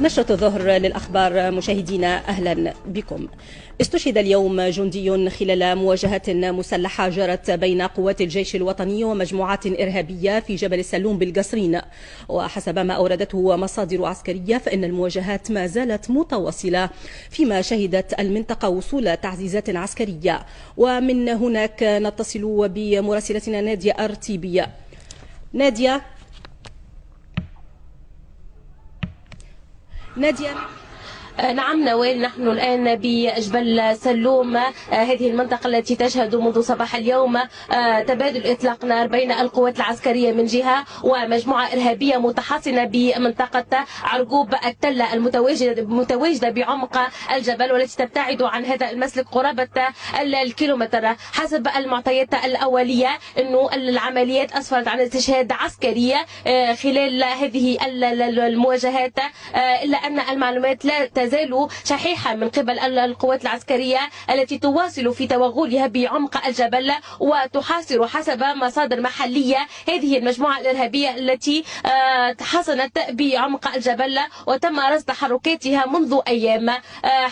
نشرة الظهر للأخبار مشاهدينا أهلا بكم. استشهد اليوم جندي خلال مواجهة مسلحة جرت بين قوات الجيش الوطني ومجموعات إرهابية في جبل السلوم بالقصرين، وحسب ما أوردته مصادر عسكرية فإن المواجهات ما زالت متواصلة، فيما شهدت المنطقة وصول تعزيزات عسكرية. ومن هناك نتصل بمراسلتنا نادية أرتيبية. نادية. نعم نوال، نحن الآن بجبل سلوم، هذه المنطقة التي تشهد منذ صباح اليوم تبادل إطلاق نار بين القوات العسكرية من جهة ومجموعة إرهابية متحصنة بمنطقة عرقوب التلة المتواجدة بعمق الجبل، والتي تبتعد عن هذا المسلك قرابة الكيلومتر. حسب المعطيات الأولية أنه العمليات أسفرت عن استشهاد عسكري خلال هذه المواجهات، إلا أن المعلومات لا تزال شحيحة من قبل القوات العسكرية التي تواصل في توغلها بعمق الجبل وتحاصر حسب مصادر محلية هذه المجموعة الإرهابية التي حصلت بعمق الجبل وتم رصد تحركاتها منذ أيام.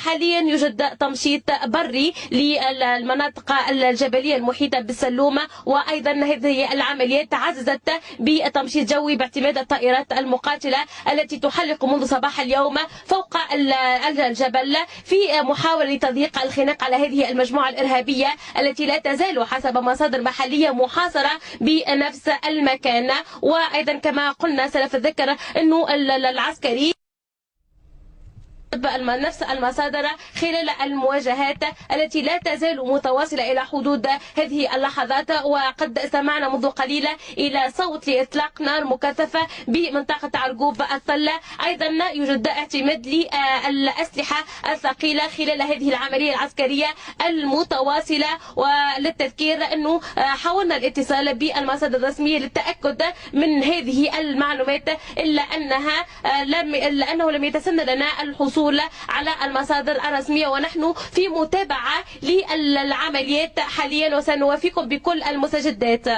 حاليا يوجد تمشيط بري للمناطق الجبلية المحيطة بالسلوم، وأيضا هذه العمليات تعززت بتمشيط جوي باعتماد الطائرات المقاتلة التي تحلق منذ صباح اليوم فوق الجبل في محاولة لتضييق الخناق على هذه المجموعة الإرهابية التي لا تزال حسب مصادر محلية محاصرة بنفس المكان. وأيضا كما قلنا سلف الذكر أنه العسكري نفس المصادر خلال المواجهات التي لا تزال متواصلة إلى حدود هذه اللحظات، وقد استمعنا منذ قليل إلى صوت لإطلاق نار مكثفة بمنطقة عرقوب التلة. أيضا يوجد اعتماد للأسلحة الثقيلة خلال هذه العملية العسكرية المتواصلة. وللتذكير أنه حاولنا الاتصال بالمصادر الرسمية للتأكد من هذه المعلومات، إلا أنه لم يتسنى لنا الحصول على المصادر الرسمية، ونحن في متابعة للعمليات حاليا وسنوافيكم بكل المستجدات.